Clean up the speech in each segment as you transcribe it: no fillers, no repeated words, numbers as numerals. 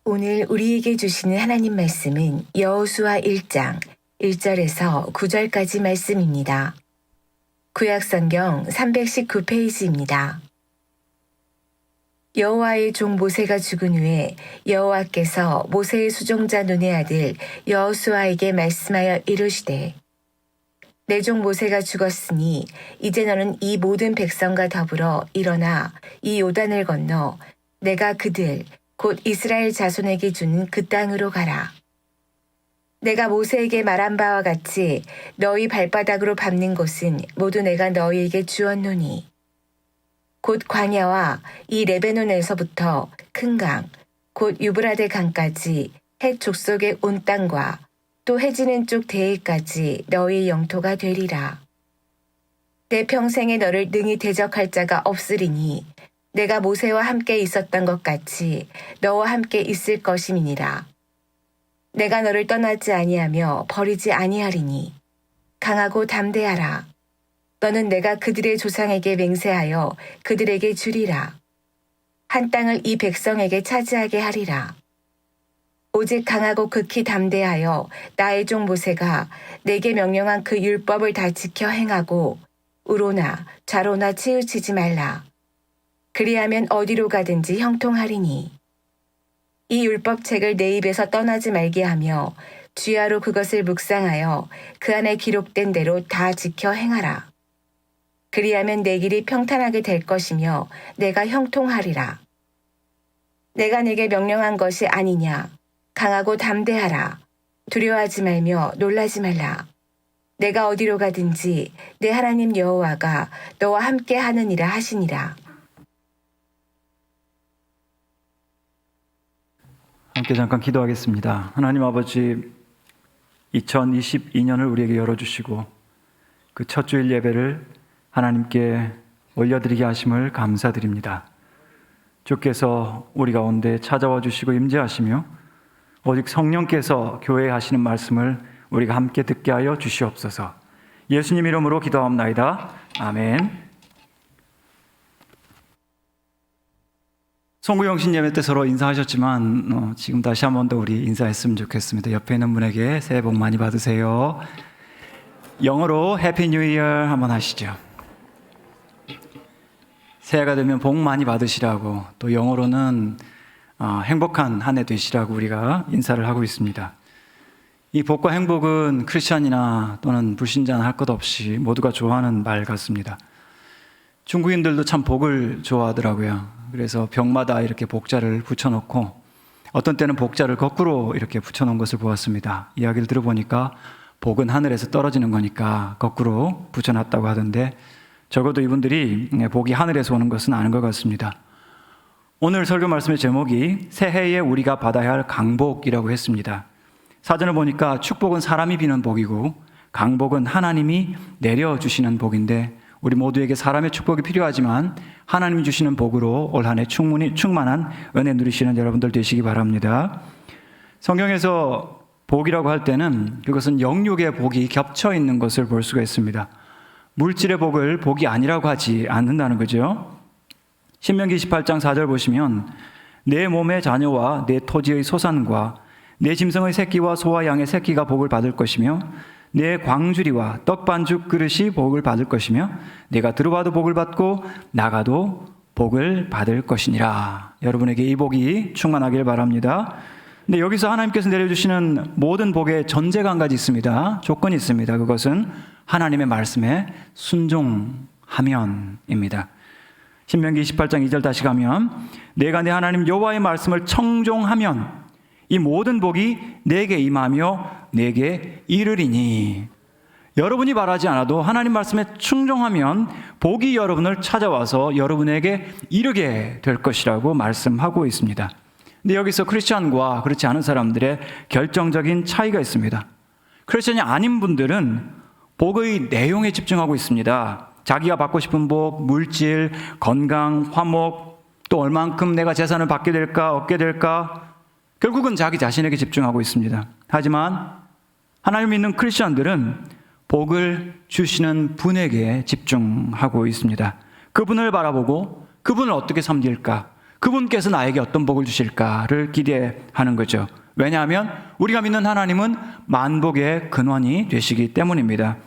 오늘 우리에게 주시는 하나님 말씀은 여호수아 1장 1절에서 9절까지 말씀입니다. 구약성경 319페이지입니다. 여호와의 종 모세가 죽은 후에 여호와께서 모세의 수종자 눈의 아들 여호수아에게 말씀하여 이르시되 내 종 모세가 죽었으니 이제 너는 이 모든 백성과 더불어 일어나 이 요단을 건너 내가 그들 곧 이스라엘 자손에게 주는 그 땅으로 가라. 내가 모세에게 말한 바와 같이 너희 발바닥으로 밟는 곳은 모두 내가 너희에게 주었노니 곧 광야와 이 레베논에서부터 큰 강, 곧 유브라데 강까지 해 족속의 온 땅과 또 해지는 쪽 대해까지 너희 영토가 되리라. 내 평생에 너를 능히 대적할 자가 없으리니 내가 모세와 함께 있었던 것 같이 너와 함께 있을 것임이니라. 내가 너를 떠나지 아니하며 버리지 아니하리니 강하고 담대하라. 너는 내가 그들의 조상에게 맹세하여 그들에게 주리라. 한 땅을 이 백성에게 차지하게 하리라. 오직 강하고 극히 담대하여 나의 종 모세가 내게 명령한 그 율법을 다 지켜 행하고 우로나 좌로나 치우치지 말라. 그리하면 어디로 가든지 형통하리니 이 율법책을 내 입에서 떠나지 말게 하며 주야로 그것을 묵상하여 그 안에 기록된 대로 다 지켜 행하라. 그리하면 내 길이 평탄하게 될 것이며 내가 형통하리라. 내가 네게 명령한 것이 아니냐. 강하고 담대하라. 두려워하지 말며 놀라지 말라. 내가 어디로 가든지 내 하나님 여호와가 너와 함께 하느니라 하시니라. 함께 잠깐 기도하겠습니다. 하나님 아버지, 2022년을 우리에게 열어주시고 그 첫 주일 예배를 하나님께 올려드리게 하심을 감사드립니다. 주께서 우리 가운데 찾아와 주시고 임재하시며 오직 성령께서 교회에 하시는 말씀을 우리가 함께 듣게 하여 주시옵소서. 예수님 이름으로 기도합나이다. 아멘. 송구영신 예배 때 서로 인사하셨지만 지금 다시 한 번 더 우리 인사했으면 좋겠습니다. 옆에 있는 분에게 새해 복 많이 받으세요. 영어로 해피 뉴 이어 한번 하시죠. 새해가 되면 복 많이 받으시라고, 또 영어로는 행복한 한 해 되시라고 우리가 인사를 하고 있습니다. 이 복과 행복은 크리스찬이나 또는 불신자나 할 것 없이 모두가 좋아하는 말 같습니다. 중국인들도 참 복을 좋아하더라고요. 그래서 벽마다 이렇게 복자를 붙여놓고 어떤 때는 복자를 거꾸로 이렇게 붙여놓은 것을 보았습니다. 이야기를 들어보니까 복은 하늘에서 떨어지는 거니까 거꾸로 붙여놨다고 하던데, 적어도 이분들이 복이 하늘에서 오는 것은 아닌 것 같습니다. 오늘 설교 말씀의 제목이 새해에 우리가 받아야 할 강복이라고 했습니다. 사전을 보니까 축복은 사람이 비는 복이고 강복은 하나님이 내려주시는 복인데, 우리 모두에게 사람의 축복이 필요하지만 하나님이 주시는 복으로 올 한 해 충만한 은혜 누리시는 여러분들 되시기 바랍니다. 성경에서 복이라고 할 때는 그것은 영육의 복이 겹쳐 있는 것을 볼 수가 있습니다. 물질의 복을 복이 아니라고 하지 않는다는 거죠. 신명기 28장 4절 보시면 내 몸의 자녀와 내 토지의 소산과 내 짐승의 새끼와 소와 양의 새끼가 복을 받을 것이며 내 광주리와 떡반죽 그릇이 복을 받을 것이며 내가 들어와도 복을 받고 나가도 복을 받을 것이니라. 여러분에게 이 복이 충만하길 바랍니다. 근데 여기서 하나님께서 내려주시는 모든 복에 전제가 한 가지 있습니다. 조건이 있습니다. 그것은 하나님의 말씀에 순종하면입니다. 신명기 28장 2절 다시 가면 내가 내 하나님 여호와의 말씀을 청종하면 이 모든 복이 내게 임하며 내게 이르리니. 여러분이 바라지 않아도 하나님 말씀에 충종하면 복이 여러분을 찾아와서 여러분에게 이르게 될 것이라고 말씀하고 있습니다. 근데 여기서 크리스찬과 그렇지 않은 사람들의 결정적인 차이가 있습니다. 크리스찬이 아닌 분들은 복의 내용에 집중하고 있습니다. 자기가 받고 싶은 복, 물질, 건강, 화목, 또 얼만큼 내가 재산을 받게 될까, 얻게 될까, 결국은 자기 자신에게 집중하고 있습니다. 하지만 하나님 믿는 크리스천들은 복을 주시는 분에게 집중하고 있습니다. 그분을 바라보고 그분을 어떻게 섬길까, 그분께서 나에게 어떤 복을 주실까를 기대하는 거죠. 왜냐하면 우리가 믿는 하나님은 만복의 근원이 되시기 때문입니다.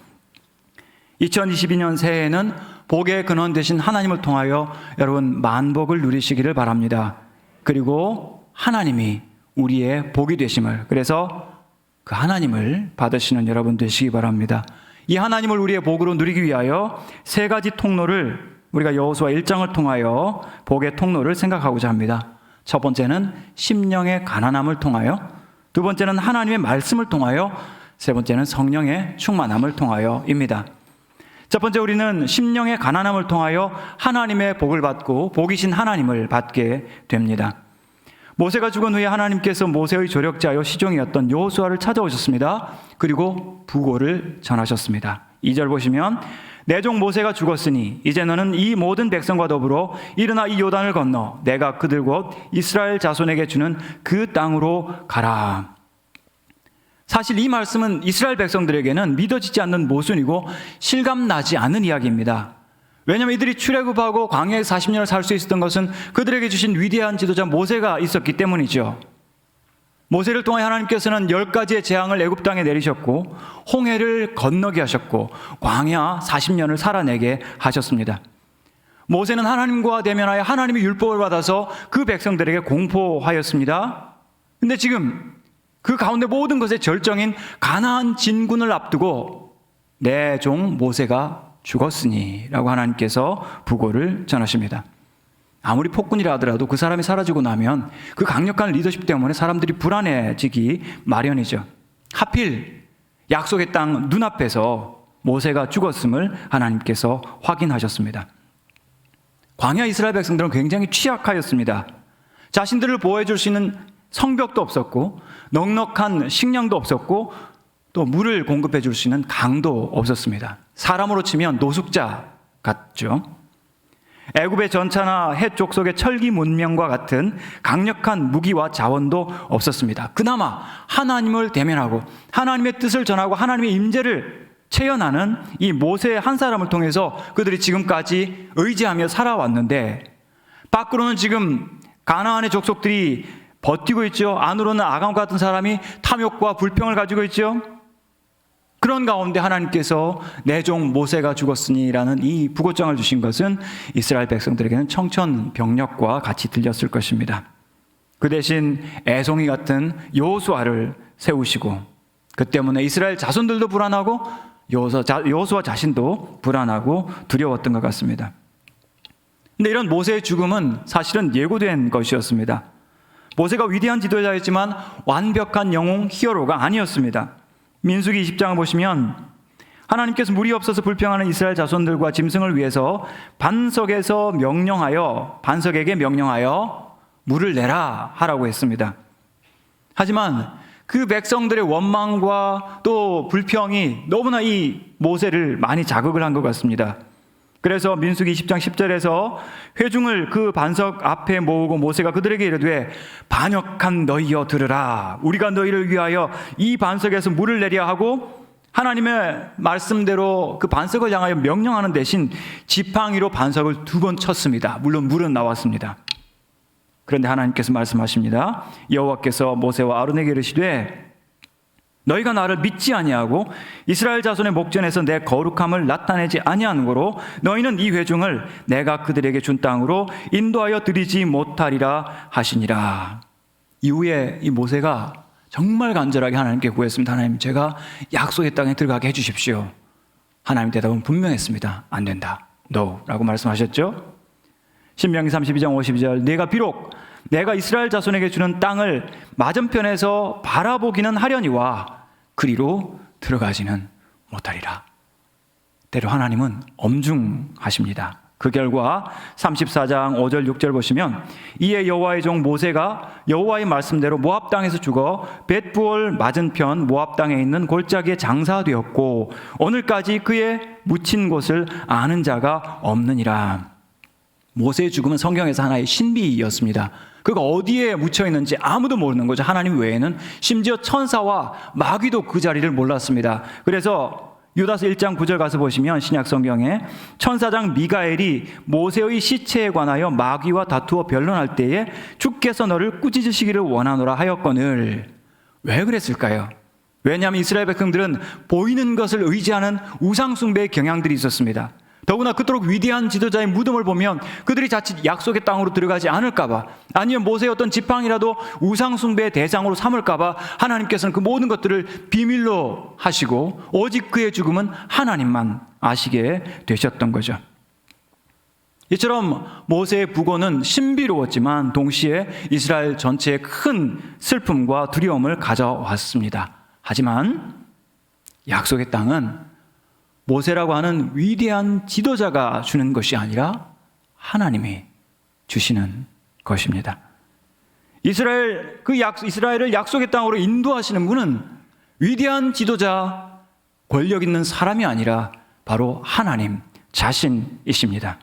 2022년 새해에는 복의 근원 되신 하나님을 통하여 여러분 만복을 누리시기를 바랍니다. 그리고 하나님이 우리의 복이 되심을, 그래서 그 하나님을 받으시는 여러분 되시기 바랍니다. 이 하나님을 우리의 복으로 누리기 위하여 세 가지 통로를 우리가 여호수아 1장을 통하여 복의 통로를 생각하고자 합니다. 첫 번째는 심령의 가난함을 통하여, 두 번째는 하나님의 말씀을 통하여, 세 번째는 성령의 충만함을 통하여입니다. 첫 번째, 우리는 심령의 가난함을 통하여 하나님의 복을 받고 복이신 하나님을 받게 됩니다. 모세가 죽은 후에 하나님께서 모세의 조력자여 시종이었던 여호수아를 찾아오셨습니다. 그리고 부고를 전하셨습니다. 2절 보시면 내 종 모세가 죽었으니 이제 너는 이 모든 백성과 더불어 일어나 이 요단을 건너 내가 그들 곧 이스라엘 자손에게 주는 그 땅으로 가라. 사실 이 말씀은 이스라엘 백성들에게는 믿어지지 않는 모순이고 실감나지 않는 이야기입니다. 왜냐하면 이들이 출애굽하고 광야에서 40년을 살 수 있었던 것은 그들에게 주신 위대한 지도자 모세가 있었기 때문이죠. 모세를 통해 하나님께서는 10가지의 재앙을 애굽 땅에 내리셨고 홍해를 건너게 하셨고 광야 40년을 살아내게 하셨습니다. 모세는 하나님과 대면하여 하나님의 율법을 받아서 그 백성들에게 공포하였습니다. 근데 지금 그 가운데 모든 것의 절정인 가나안 진군을 앞두고 내 종 모세가 죽었으니 라고 하나님께서 부고를 전하십니다. 아무리 폭군이라 하더라도 그 사람이 사라지고 나면 그 강력한 리더십 때문에 사람들이 불안해지기 마련이죠. 하필 약속의 땅 눈앞에서 모세가 죽었음을 하나님께서 확인하셨습니다. 광야 이스라엘 백성들은 굉장히 취약하였습니다. 자신들을 보호해 줄 수 있는 성벽도 없었고 넉넉한 식량도 없었고 또 물을 공급해 줄 수 있는 강도 없었습니다. 사람으로 치면 노숙자 같죠. 애굽의 전차나 해 족속의 철기 문명과 같은 강력한 무기와 자원도 없었습니다. 그나마 하나님을 대면하고 하나님의 뜻을 전하고 하나님의 임재를 체현하는 이 모세 한 사람을 통해서 그들이 지금까지 의지하며 살아왔는데 밖으로는 지금 가나안의 족속들이 버티고 있죠. 안으로는 아감 같은 사람이 탐욕과 불평을 가지고 있죠. 그런 가운데 하나님께서 내 종 모세가 죽었으니라는 이 부고장을 주신 것은 이스라엘 백성들에게는 청천벽력과 같이 들렸을 것입니다. 그 대신 애송이 같은 여호수아를 세우시고 그 때문에 이스라엘 자손들도 불안하고 여호수아 자신도 불안하고 두려웠던 것 같습니다. 근데 이런 모세의 죽음은 사실은 예고된 것이었습니다. 모세가 위대한 지도자였지만 완벽한 영웅 히어로가 아니었습니다. 민수기 20장을 보시면 하나님께서 물이 없어서 불평하는 이스라엘 자손들과 짐승을 위해서 반석에게 명령하여 물을 내라 하라고 했습니다. 하지만 그 백성들의 원망과 또 불평이 너무나 이 모세를 많이 자극을 한 것 같습니다. 그래서 민수기 20장 10절에서 회중을 그 반석 앞에 모으고 모세가 그들에게 이르되 반역한 너희여 들으라. 우리가 너희를 위하여 이 반석에서 물을 내려 하고 하나님의 말씀대로 그 반석을 향하여 명령하는 대신 지팡이로 반석을 2번 쳤습니다. 물론 물은 나왔습니다. 그런데 하나님께서 말씀하십니다. 여호와께서 모세와 아론에게 이르시되 너희가 나를 믿지 아니하고 이스라엘 자손의 목전에서 내 거룩함을 나타내지 아니하는 거로 너희는 이 회중을 내가 그들에게 준 땅으로 인도하여 드리지 못하리라 하시니라. 이후에 이 모세가 정말 간절하게 하나님께 구했습니다. 하나님, 제가 약속의 땅에 들어가게 해주십시오. 하나님 대답은 분명했습니다. 안 된다. No 라고 말씀하셨죠. 신명기 32장 52절 내가 이스라엘 자손에게 주는 땅을 맞은편에서 바라보기는 하려니와 그리로 들어가지는 못하리라. 때로 하나님은 엄중하십니다. 그 결과 34장 5절 6절 보시면 이에 여호와의 종 모세가 여호와의 말씀대로 모압 땅에서 죽어 벳부올 맞은편 모압 땅에 있는 골짜기에 장사되었고 오늘까지 그의 묻힌 곳을 아는 자가 없느니라. 모세의 죽음은 성경에서 하나의 신비였습니다. 그가 어디에 묻혀 있는지 아무도 모르는 거죠. 하나님 외에는 심지어 천사와 마귀도 그 자리를 몰랐습니다. 그래서 유다서 1장 9절 가서 보시면 신약 성경에 천사장 미가엘이 모세의 시체에 관하여 마귀와 다투어 변론할 때에 주께서 너를 꾸짖으시기를 원하노라 하였거늘. 왜 그랬을까요? 왜냐하면 이스라엘 백성들은 보이는 것을 의지하는 우상숭배의 경향들이 있었습니다. 더구나 그토록 위대한 지도자의 무덤을 보면 그들이 자칫 약속의 땅으로 들어가지 않을까봐, 아니면 모세의 어떤 지팡이라도 우상숭배의 대상으로 삼을까봐 하나님께서는 그 모든 것들을 비밀로 하시고 오직 그의 죽음은 하나님만 아시게 되셨던 거죠. 이처럼 모세의 부고는 신비로웠지만 동시에 이스라엘 전체에 큰 슬픔과 두려움을 가져왔습니다. 하지만 약속의 땅은 모세라고 하는 위대한 지도자가 주는 것이 아니라 하나님이 주시는 것입니다. 이스라엘을 약속의 땅으로 인도하시는 분은 위대한 지도자, 권력 있는 사람이 아니라 바로 하나님 자신이십니다.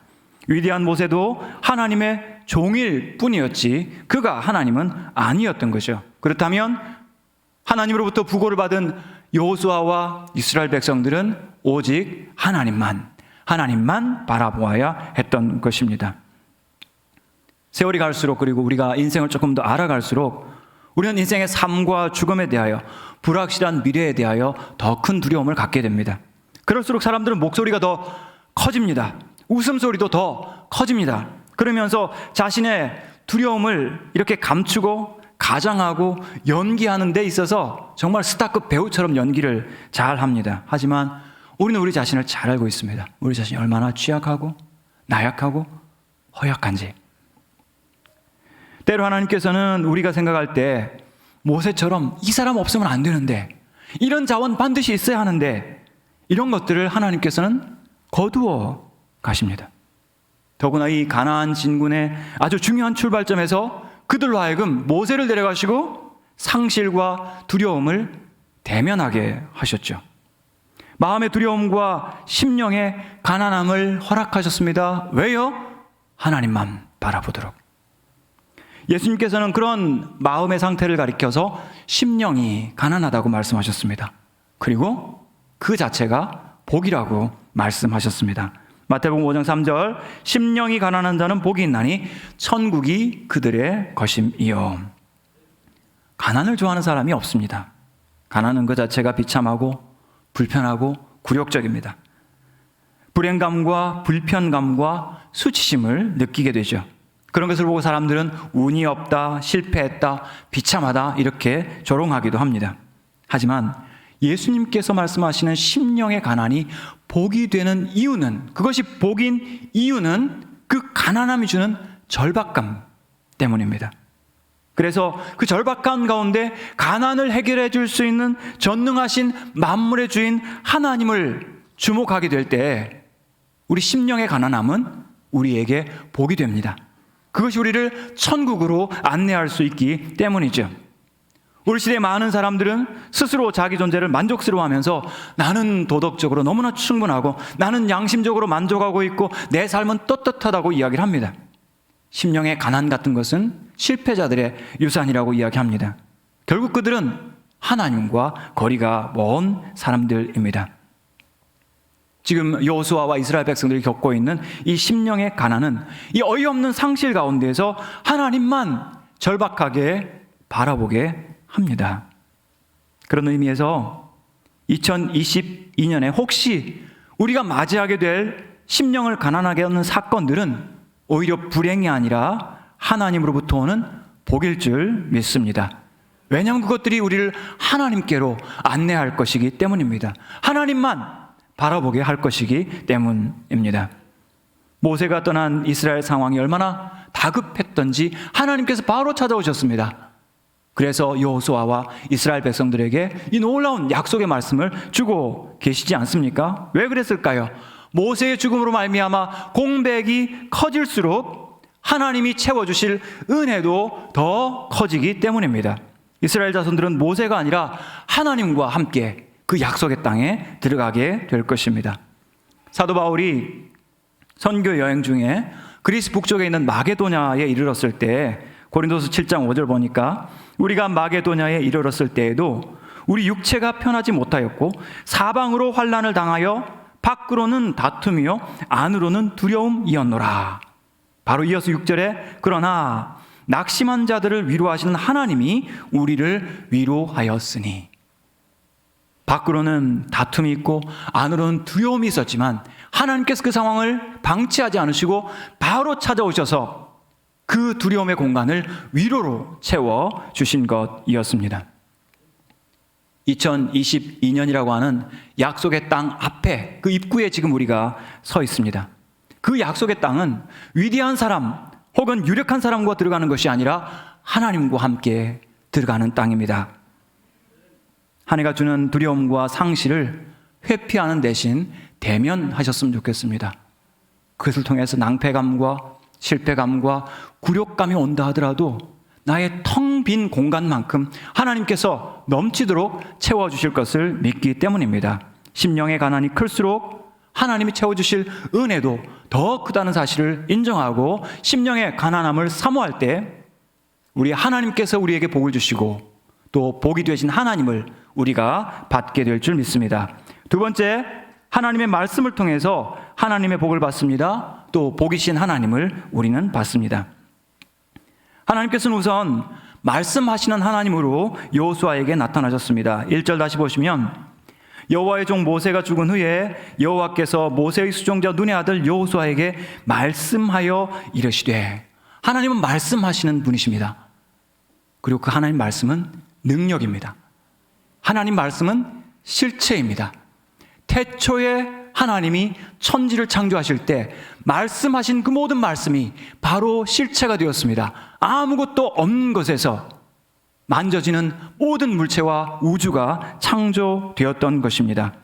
위대한 모세도 하나님의 종일 뿐이었지 그가 하나님은 아니었던 거죠. 그렇다면 하나님으로부터 부고를 받은 여호수아와 이스라엘 백성들은 오직 하나님만 바라보아야 했던 것입니다. 세월이 갈수록, 그리고 우리가 인생을 조금 더 알아갈수록 우리는 인생의 삶과 죽음에 대하여, 불확실한 미래에 대하여 더 큰 두려움을 갖게 됩니다. 그럴수록 사람들은 목소리가 더 커집니다. 웃음소리도 더 커집니다. 그러면서 자신의 두려움을 이렇게 감추고 가장하고 연기하는 데 있어서 정말 스타급 배우처럼 연기를 잘 합니다. 하지만 우리는 우리 자신을 잘 알고 있습니다. 우리 자신이 얼마나 취약하고 나약하고 허약한지. 때로 하나님께서는 우리가 생각할 때 모세처럼 이 사람 없으면 안 되는데, 이런 자원 반드시 있어야 하는데, 이런 것들을 하나님께서는 거두어 가십니다. 더구나 이 가나안 진군의 아주 중요한 출발점에서 그들로 하여금 모세를 데려가시고 상실과 두려움을 대면하게 하셨죠. 마음의 두려움과 심령의 가난함을 허락하셨습니다. 왜요? 하나님만 바라보도록. 예수님께서는 그런 마음의 상태를 가리켜서 심령이 가난하다고 말씀하셨습니다. 그리고 그 자체가 복이라고 말씀하셨습니다. 마태복음 5장 3절, 심령이 가난한 자는 복이 있나니 천국이 그들의 것임이요. 가난을 좋아하는 사람이 없습니다. 가난은 그 자체가 비참하고 불편하고 굴욕적입니다. 불행감과 불편감과 수치심을 느끼게 되죠. 그런 것을 보고 사람들은 운이 없다, 실패했다, 비참하다 이렇게 조롱하기도 합니다. 하지만 예수님께서 말씀하시는 심령의 가난이 복이 되는 이유는, 그것이 복인 이유는 그 가난함이 주는 절박감 때문입니다. 그래서 그 절박감 가운데 가난을 해결해 줄 수 있는 전능하신 만물의 주인 하나님을 주목하게 될 때 우리 심령의 가난함은 우리에게 복이 됩니다. 그것이 우리를 천국으로 안내할 수 있기 때문이죠. 우리 시대의 많은 사람들은 스스로 자기 존재를 만족스러워하면서 나는 도덕적으로 너무나 충분하고 나는 양심적으로 만족하고 있고 내 삶은 떳떳하다고 이야기를 합니다. 심령의 가난 같은 것은 실패자들의 유산이라고 이야기합니다. 결국 그들은 하나님과 거리가 먼 사람들입니다. 지금 여호수아와 이스라엘 백성들이 겪고 있는 이 심령의 가난은 이 어이없는 상실 가운데에서 하나님만 절박하게 바라보게 합니다. 그런 의미에서 2022년에 혹시 우리가 맞이하게 될 심령을 가난하게 하는 사건들은 오히려 불행이 아니라 하나님으로부터 오는 복일 줄 믿습니다. 왜냐하면 그것들이 우리를 하나님께로 안내할 것이기 때문입니다. 하나님만 바라보게 할 것이기 때문입니다. 모세가 떠난 이스라엘 상황이 얼마나 다급했던지 하나님께서 바로 찾아오셨습니다. 그래서 여호수아와 이스라엘 백성들에게 이 놀라운 약속의 말씀을 주고 계시지 않습니까? 왜 그랬을까요? 모세의 죽음으로 말미암아 공백이 커질수록 하나님이 채워주실 은혜도 더 커지기 때문입니다. 이스라엘 자손들은 모세가 아니라 하나님과 함께 그 약속의 땅에 들어가게 될 것입니다. 사도 바울이 선교 여행 중에 그리스 북쪽에 있는 마게도냐에 이르렀을 때 고린도서 7장 5절 보니까 우리가 마게도냐에 이르렀을 때에도 우리 육체가 편하지 못하였고 사방으로 환난을 당하여 밖으로는 다툼이요 안으로는 두려움이었노라. 바로 이어서 6절에 그러나 낙심한 자들을 위로하시는 하나님이 우리를 위로하였으니. 밖으로는 다툼이 있고 안으로는 두려움이 있었지만 하나님께서 그 상황을 방치하지 않으시고 바로 찾아오셔서 그 두려움의 공간을 위로로 채워주신 것이었습니다. 2022년이라고 하는 약속의 땅 앞에 그 입구에 지금 우리가 서 있습니다. 그 약속의 땅은 위대한 사람 혹은 유력한 사람과 들어가는 것이 아니라 하나님과 함께 들어가는 땅입니다. 한 해가 주는 두려움과 상실을 회피하는 대신 대면하셨으면 좋겠습니다. 그것을 통해서 낭패감과 실패감과 굴욕감이 온다 하더라도 나의 텅 빈 공간만큼 하나님께서 넘치도록 채워주실 것을 믿기 때문입니다. 심령의 가난이 클수록 하나님이 채워주실 은혜도 더 크다는 사실을 인정하고 심령의 가난함을 사모할 때 우리 하나님께서 우리에게 복을 주시고 또 복이 되신 하나님을 우리가 받게 될 줄 믿습니다. 두 번째, 하나님의 말씀을 통해서 하나님의 복을 받습니다. 또 복이신 하나님을 우리는 받습니다. 하나님께서는 우선 말씀하시는 하나님으로 여호수아에게 나타나셨습니다. 1절 다시 보시면 여호와의 종 모세가 죽은 후에 여호와께서 모세의 수종자 눈의 아들 여호수아에게 말씀하여 이르시되. 하나님은 말씀하시는 분이십니다. 그리고 그 하나님 말씀은 능력입니다. 하나님 말씀은 실체입니다. 태초에 하나님이 천지를 창조하실 때 말씀하신 그 모든 말씀이 바로 실체가 되었습니다. 아무것도 없는 것에서 만져지는 모든 물체와 우주가 창조되었던 것입니다.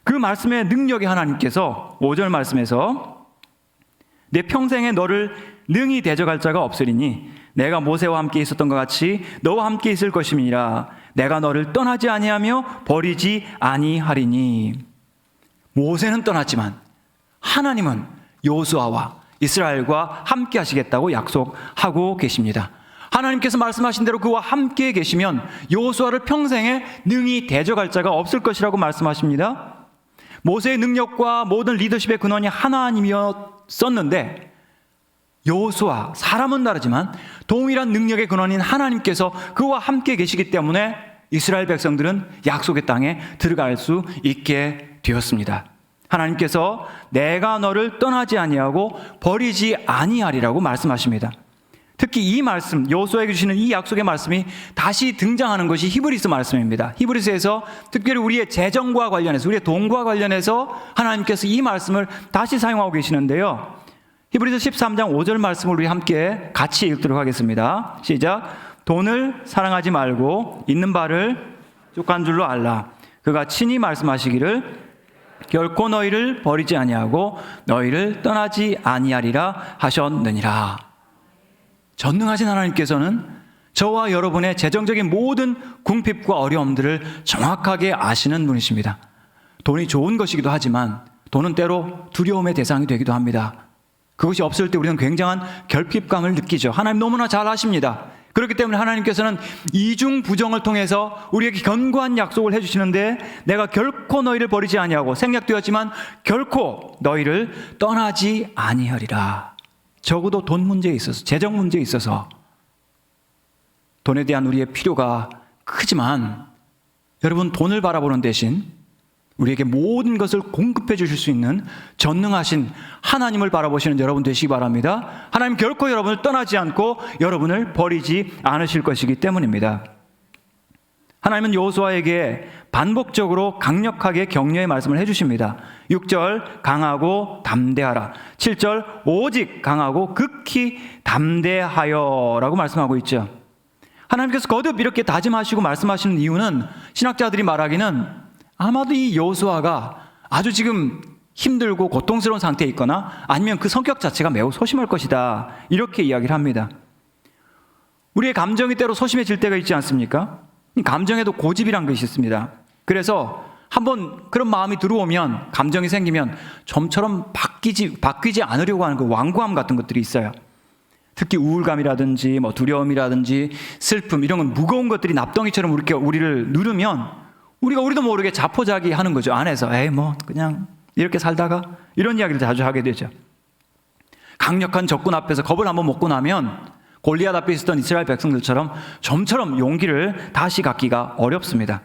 그 말씀의 능력이 하나님께서 5절 말씀에서 내 평생에 너를 능히 대적할 자가 없으리니 내가 모세와 함께 있었던 것 같이 너와 함께 있을 것임이니라. 내가 너를 떠나지 아니하며 버리지 아니하리니. 모세는 떠났지만 하나님은 여호수아와 이스라엘과 함께 하시겠다고 약속하고 계십니다. 하나님께서 말씀하신 대로 그와 함께 계시면 여호수아를 평생에 능히 대적할 자가 없을 것이라고 말씀하십니다. 모세의 능력과 모든 리더십의 근원이 하나님이었었는데 여호수아, 사람은 다르지만 동일한 능력의 근원인 하나님께서 그와 함께 계시기 때문에 이스라엘 백성들은 약속의 땅에 들어갈 수 있게 되었습니다. 하나님께서 내가 너를 떠나지 아니하고 버리지 아니하리라고 말씀하십니다. 특히 이 말씀, 여호수아에게 주시는 이 약속의 말씀이 다시 등장하는 것이 히브리서 말씀입니다. 히브리서에서 특별히 우리의 재정과 관련해서, 우리의 돈과 관련해서 하나님께서 이 말씀을 다시 사용하고 계시는데요. 히브리서 13장 5절 말씀을 우리 함께 같이 읽도록 하겠습니다. 시작. 돈을 사랑하지 말고 있는 바를 족한 줄로 알라. 그가 친히 말씀하시기를 결코 너희를 버리지 아니하고 너희를 떠나지 아니하리라 하셨느니라. 전능하신 하나님께서는 저와 여러분의 재정적인 모든 궁핍과 어려움들을 정확하게 아시는 분이십니다. 돈이 좋은 것이기도 하지만 돈은 때로 두려움의 대상이 되기도 합니다. 그것이 없을 때 우리는 굉장한 결핍감을 느끼죠. 하나님 너무나 잘 아십니다. 그렇기 때문에 하나님께서는 이중부정을 통해서 우리에게 견고한 약속을 해주시는데 내가 결코 너희를 버리지 아니하고 생략되었지만 결코 너희를 떠나지 아니하리라. 적어도 돈 문제에 있어서, 재정 문제에 있어서 돈에 대한 우리의 필요가 크지만 여러분, 돈을 바라보는 대신 우리에게 모든 것을 공급해 주실 수 있는 전능하신 하나님을 바라보시는 여러분 되시기 바랍니다. 하나님 결코 여러분을 떠나지 않고 여러분을 버리지 않으실 것이기 때문입니다. 하나님은 여호수아에게 반복적으로 강력하게 격려의 말씀을 해주십니다. 6절 강하고 담대하라. 7절 오직 강하고 극히 담대하여라고 말씀하고 있죠. 하나님께서 거듭 이렇게 다짐하시고 말씀하시는 이유는 신학자들이 말하기는 아마도 이 여호수아가 아주 지금 힘들고 고통스러운 상태에 있거나 아니면 그 성격 자체가 매우 소심할 것이다, 이렇게 이야기를 합니다. 우리의 감정이 때로 소심해질 때가 있지 않습니까? 감정에도 고집이란 것이 있습니다. 그래서 한번 그런 마음이 들어오면, 감정이 생기면 좀처럼 바뀌지 않으려고 하는 그 완고함 같은 것들이 있어요. 특히 우울감이라든지 두려움이라든지 슬픔, 이런 건 무거운 것들이 납덩이처럼 우리를 누르면 우리도 모르게 자포자기하는 거죠. 안에서 그냥 이렇게 살다가, 이런 이야기를 자주 하게 되죠. 강력한 적군 앞에서 겁을 한번 먹고 나면 골리앗 앞에 있었던 이스라엘 백성들처럼 좀처럼 용기를 다시 갖기가 어렵습니다.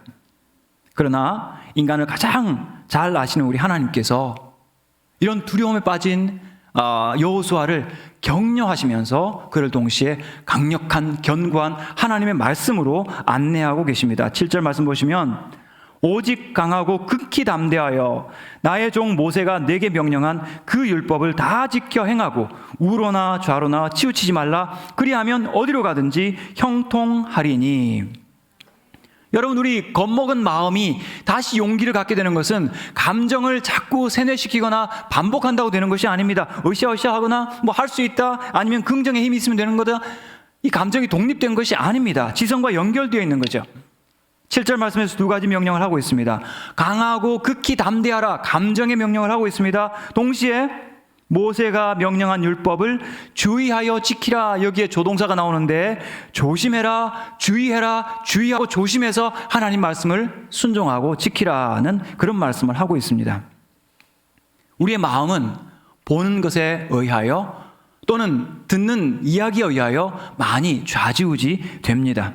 그러나 인간을 가장 잘 아시는 우리 하나님께서 이런 두려움에 빠진 여호수아를 격려하시면서 그를 동시에 강력한 견고한 하나님의 말씀으로 안내하고 계십니다. 7절 말씀 보시면, 오직 강하고 극히 담대하여 나의 종 모세가 내게 명령한 그 율법을 다 지켜 행하고 우로나 좌로나 치우치지 말라. 그리하면 어디로 가든지 형통하리니. 여러분, 우리 겁먹은 마음이 다시 용기를 갖게 되는 것은 감정을 자꾸 세뇌시키거나 반복한다고 되는 것이 아닙니다. 으쌰으쌰 하거나 할 수 있다, 아니면 긍정의 힘이 있으면 되는 거다, 이 감정이 독립된 것이 아닙니다. 지성과 연결되어 있는 거죠. 7절 말씀에서 두 가지 명령을 하고 있습니다. 강하고 극히 담대하라, 감정의 명령을 하고 있습니다. 동시에 모세가 명령한 율법을 주의하여 지키라, 여기에 조동사가 나오는데 조심해라, 주의해라, 주의하고 조심해서 하나님 말씀을 순종하고 지키라는 그런 말씀을 하고 있습니다. 우리의 마음은 보는 것에 의하여 또는 듣는 이야기에 의하여 많이 좌지우지 됩니다.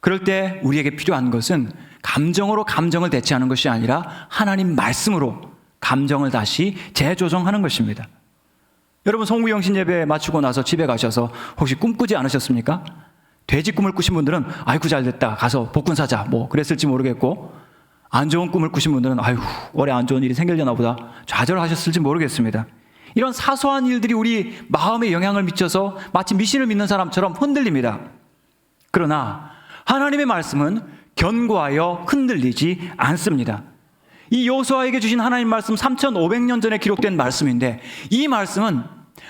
그럴 때 우리에게 필요한 것은 감정으로 감정을 대체하는 것이 아니라 하나님 말씀으로 감정을 다시 재조정하는 것입니다. 여러분, 송구영신 예배 마치고 나서 집에 가셔서 혹시 꿈꾸지 않으셨습니까? 돼지 꿈을 꾸신 분들은 아이고 잘됐다, 가서 복권 사자, 그랬을지 모르겠고, 안 좋은 꿈을 꾸신 분들은 아이고 올해 안 좋은 일이 생기려나 보다 좌절하셨을지 모르겠습니다. 이런 사소한 일들이 우리 마음에 영향을 미쳐서 마치 미신을 믿는 사람처럼 흔들립니다. 그러나 하나님의 말씀은 견고하여 흔들리지 않습니다. 이 여호수아에게 주신 하나님 말씀, 3,500년 전에 기록된 말씀인데, 이 말씀은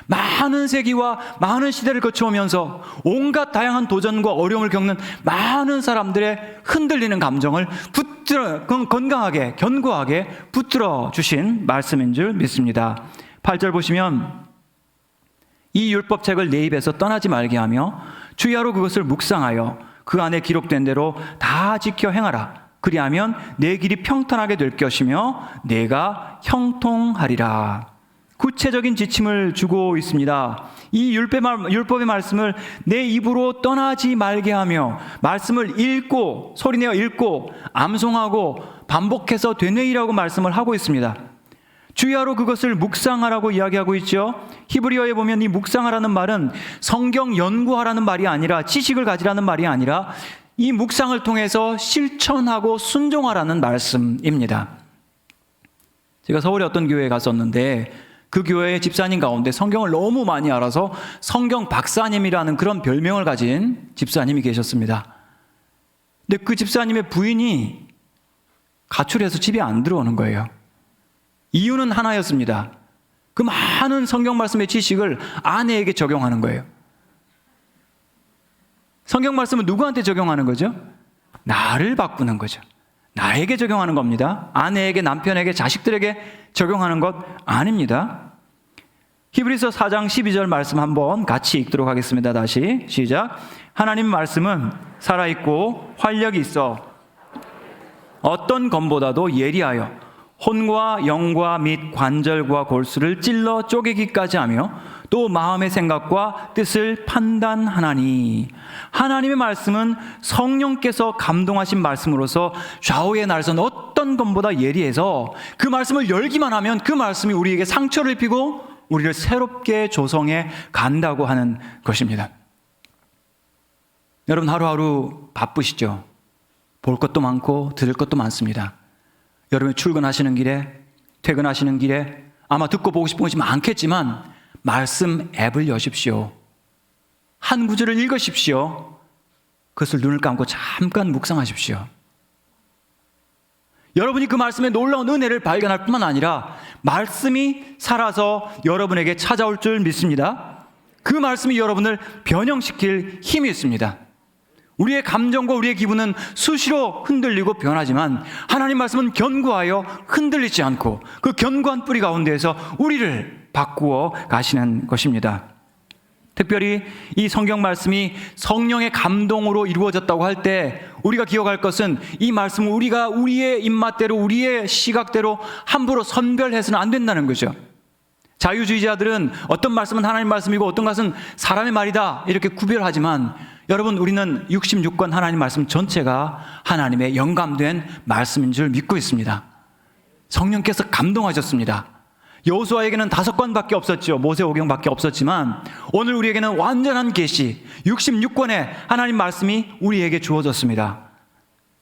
많은 세기와 많은 시대를 거쳐오면서 온갖 다양한 도전과 어려움을 겪는 많은 사람들의 흔들리는 감정을 건강하게, 견고하게 붙들어 주신 말씀인 줄 믿습니다. 8절 보시면, 이 율법책을 내 입에서 떠나지 말게 하며 주야로 그것을 묵상하여 그 안에 기록된 대로 다 지켜 행하라. 그리하면 내 길이 평탄하게 될 것이며 내가 형통하리라. 구체적인 지침을 주고 있습니다. 이 율법의 말씀을 내 입으로 떠나지 말게 하며 말씀을 읽고, 소리내어 읽고, 암송하고 반복해서 되뇌이라고 말씀을 하고 있습니다. 주야로 그것을 묵상하라고 이야기하고 있죠. 히브리어에 보면 이 묵상하라는 말은 성경 연구하라는 말이 아니라, 지식을 가지라는 말이 아니라 이 묵상을 통해서 실천하고 순종하라는 말씀입니다. 제가 서울에 어떤 교회에 갔었는데 그 교회의 집사님 가운데 성경을 너무 많이 알아서 성경 박사님이라는 그런 별명을 가진 집사님이 계셨습니다. 근데 그 집사님의 부인이 가출해서 집에 안 들어오는 거예요. 이유는 하나였습니다. 그 많은 성경 말씀의 지식을 아내에게 적용하는 거예요. 성경 말씀은 누구한테 적용하는 거죠? 나를 바꾸는 거죠. 나에게 적용하는 겁니다. 아내에게, 남편에게, 자식들에게 적용하는 것 아닙니다. 히브리서 4장 12절 말씀 한번 같이 읽도록 하겠습니다. 다시 시작. 하나님 말씀은 살아있고 활력이 있어 어떤 검보다도 예리하여 혼과 영과 및 관절과 골수를 찔러 쪼개기까지 하며 또 마음의 생각과 뜻을 판단하나니. 하나님의 말씀은 성령께서 감동하신 말씀으로서 좌우의 날선 어떤 검보다 예리해서 그 말씀을 열기만 하면 그 말씀이 우리에게 상처를 입히고 우리를 새롭게 조성해 간다고 하는 것입니다. 여러분, 하루하루 바쁘시죠? 볼 것도 많고 들을 것도 많습니다. 여러분, 출근하시는 길에, 퇴근하시는 길에 아마 듣고 보고 싶은 것이 많겠지만 말씀 앱을 여십시오. 한 구절을 읽으십시오. 그것을 눈을 감고 잠깐 묵상하십시오. 여러분이 그 말씀에 놀라운 은혜를 발견할 뿐만 아니라 말씀이 살아서 여러분에게 찾아올 줄 믿습니다. 그 말씀이 여러분을 변형시킬 힘이 있습니다. 우리의 감정과 우리의 기분은 수시로 흔들리고 변하지만 하나님 말씀은 견고하여 흔들리지 않고 그 견고한 뿌리 가운데에서 우리를 바꾸어 가시는 것입니다. 특별히 이 성경 말씀이 성령의 감동으로 이루어졌다고 할 때 우리가 기억할 것은 이 말씀을 우리가 우리의 입맛대로 우리의 시각대로 함부로 선별해서는 안 된다는 거죠. 자유주의자들은 어떤 말씀은 하나님 말씀이고 어떤 것은 사람의 말이다 이렇게 구별하지만 여러분, 우리는 66권 하나님 말씀 전체가 하나님의 영감된 말씀인 줄 믿고 있습니다. 성령께서 감동하셨습니다. 여호수아에게는 5권밖에 없었죠. 모세오경밖에 없었지만 오늘 우리에게는 완전한 계시 66권의 하나님 말씀이 우리에게 주어졌습니다.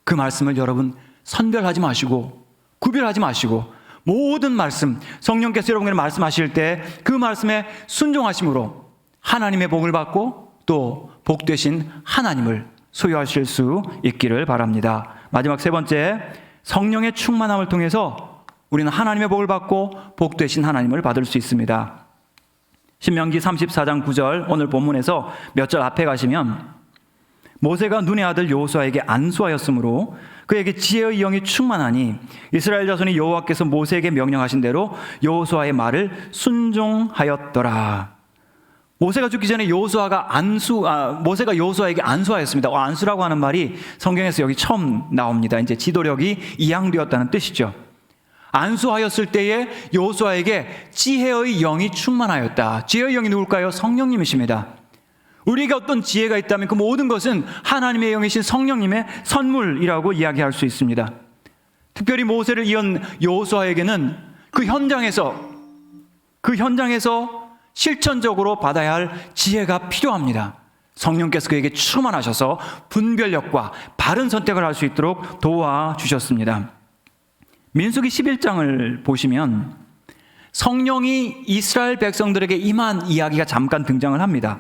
그 말씀을 여러분 선별하지 마시고 구별하지 마시고 모든 말씀, 성령께서 여러분에게 말씀하실 때 그 말씀에 순종하심으로 하나님의 복을 받고 또 복되신 하나님을 소유하실 수 있기를 바랍니다. 마지막 세 번째, 성령의 충만함을 통해서 우리는 하나님의 복을 받고 복되신 하나님을 받을 수 있습니다. 신명기 34장 9절 오늘 본문에서 몇 절 앞에 가시면 모세가 눈의 아들 여호수아에게 안수하였으므로 그에게 지혜의 영이 충만하니 이스라엘 자손이 여호와께서 모세에게 명령하신 대로 여호수아의 말을 순종하였더라. 모세가 죽기 전에 모세가 여호수아에게 안수하였습니다. 안수라고 하는 말이 성경에서 여기 처음 나옵니다. 이제 지도력이 이양되었다는 뜻이죠. 안수하였을 때에 여호수아에게 지혜의 영이 충만하였다. 지혜의 영이 누굴까요? 성령님이십니다. 우리에게 어떤 지혜가 있다면 그 모든 것은 하나님의 영이신 성령님의 선물이라고 이야기할 수 있습니다. 특별히 모세를 이은 여호수아에게는 그 현장에서 실천적으로 받아야 할 지혜가 필요합니다. 성령께서 그에게 충만하셔서 분별력과 바른 선택을 할 수 있도록 도와주셨습니다. 민수기 11장을 보시면 성령이 이스라엘 백성들에게 임한 이야기가 잠깐 등장을 합니다.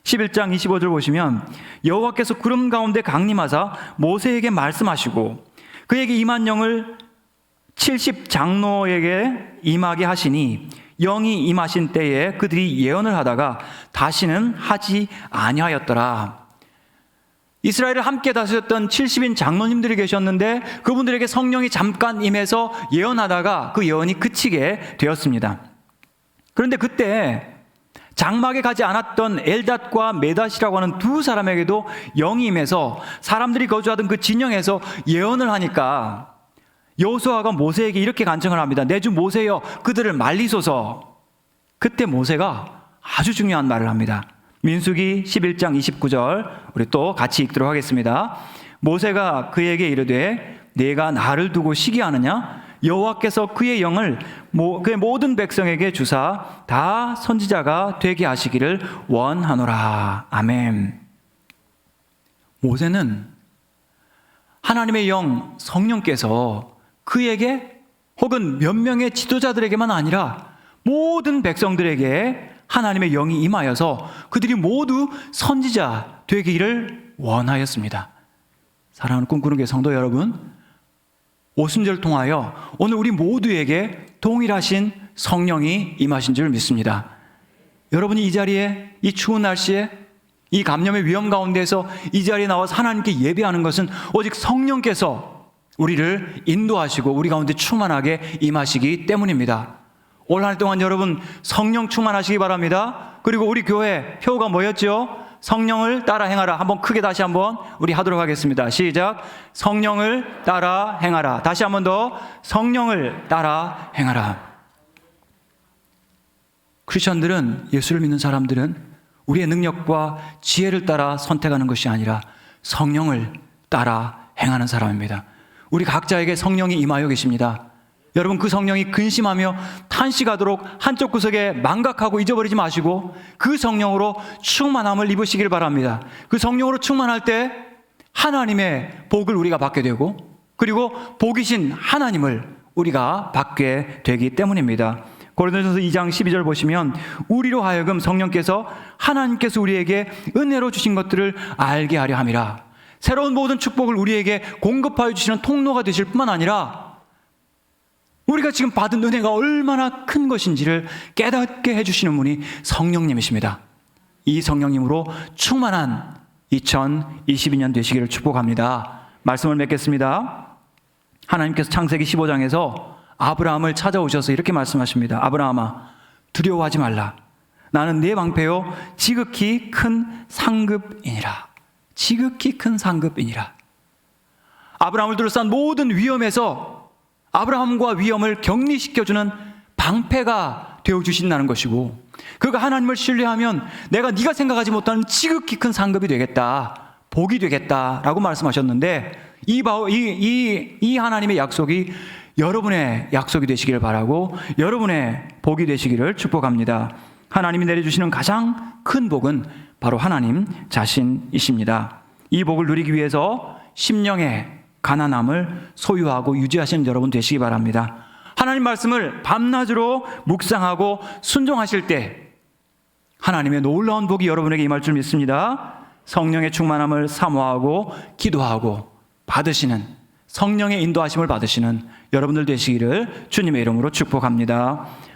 11장 25절 보시면 여호와께서 구름 가운데 강림하사 모세에게 말씀하시고 그에게 임한 영을 70 장로에게 임하게 하시니 영이 임하신 때에 그들이 예언을 하다가 다시는 하지 아니하였더라. 이스라엘을 함께 다스렸던 70인 장로님들이 계셨는데 그분들에게 성령이 잠깐 임해서 예언하다가 그 예언이 그치게 되었습니다. 그런데 그때 장막에 가지 않았던 엘닷과 메닷이라고 하는 두 사람에게도 영이 임해서 사람들이 거주하던 그 진영에서 예언을 하니까 여호수아가 모세에게 이렇게 간청을 합니다. 내 주 모세여 그들을 말리소서. 그때 모세가 아주 중요한 말을 합니다. 민수기 11장 29절 우리 또 같이 읽도록 하겠습니다. 모세가 그에게 이르되 내가 나를 두고 시기하느냐? 여호와께서 그의 영을 그의 모든 백성에게 주사 다 선지자가 되게 하시기를 원하노라. 아멘. 모세는 하나님의 영 성령께서 그에게 혹은 몇 명의 지도자들에게만 아니라 모든 백성들에게 하나님의 영이 임하여서 그들이 모두 선지자 되기를 원하였습니다. 사랑하는 꿈꾸는 교회 성도 여러분, 오순절을 통하여 오늘 우리 모두에게 동일하신 성령이 임하신 줄 믿습니다. 여러분이 이 자리에 이 추운 날씨에 이 감염의 위험 가운데서 이 자리에 나와서 하나님께 예배하는 것은 오직 성령께서 우리를 인도하시고 우리 가운데 충만하게 임하시기 때문입니다. 올 한 해 동안 여러분 성령 충만하시기 바랍니다. 그리고 우리 교회 표가 뭐였죠? 성령을 따라 행하라. 한번 크게 다시 한번 우리 하도록 하겠습니다. 시작. 성령을 따라 행하라. 다시 한번 더. 성령을 따라 행하라. 크리스천들은, 예수를 믿는 사람들은 우리의 능력과 지혜를 따라 선택하는 것이 아니라 성령을 따라 행하는 사람입니다. 우리 각자에게 성령이 임하여 계십니다. 여러분 그 성령이 근심하며 탄식하도록 한쪽 구석에 망각하고 잊어버리지 마시고 그 성령으로 충만함을 입으시길 바랍니다. 그 성령으로 충만할 때 하나님의 복을 우리가 받게 되고 그리고 복이신 하나님을 우리가 받게 되기 때문입니다. 고린도전서 2장 12절 보시면 우리로 하여금 성령께서 하나님께서 우리에게 은혜로 주신 것들을 알게 하려 함이라. 새로운 모든 축복을 우리에게 공급하여 주시는 통로가 되실 뿐만 아니라 우리가 지금 받은 은혜가 얼마나 큰 것인지를 깨닫게 해주시는 분이 성령님이십니다. 이 성령님으로 충만한 2022년 되시기를 축복합니다. 말씀을 맺겠습니다. 하나님께서 창세기 15장에서 아브라함을 찾아오셔서 이렇게 말씀하십니다. 아브라함아, 두려워하지 말라. 나는 내 방패요 지극히 큰 상급이니라. 지극히 큰 상급이니라. 아브라함을 둘러싼 모든 위험에서 아브라함과 위험을 격리시켜주는 방패가 되어주신다는 것이고, 그가 하나님을 신뢰하면 내가 네가 생각하지 못하는 지극히 큰 상급이 되겠다, 복이 되겠다라고 말씀하셨는데, 이 하나님의 약속이 여러분의 약속이 되시기를 바라고 여러분의 복이 되시기를 축복합니다. 하나님이 내려주시는 가장 큰 복은 바로 하나님 자신이십니다. 이 복을 누리기 위해서 심령의 가난함을 소유하고 유지하시는 여러분 되시기 바랍니다. 하나님 말씀을 밤낮으로 묵상하고 순종하실 때 하나님의 놀라운 복이 여러분에게 임할 줄 믿습니다. 성령의 충만함을 사모하고 기도하고 받으시는, 성령의 인도하심을 받으시는 여러분들 되시기를 주님의 이름으로 축복합니다.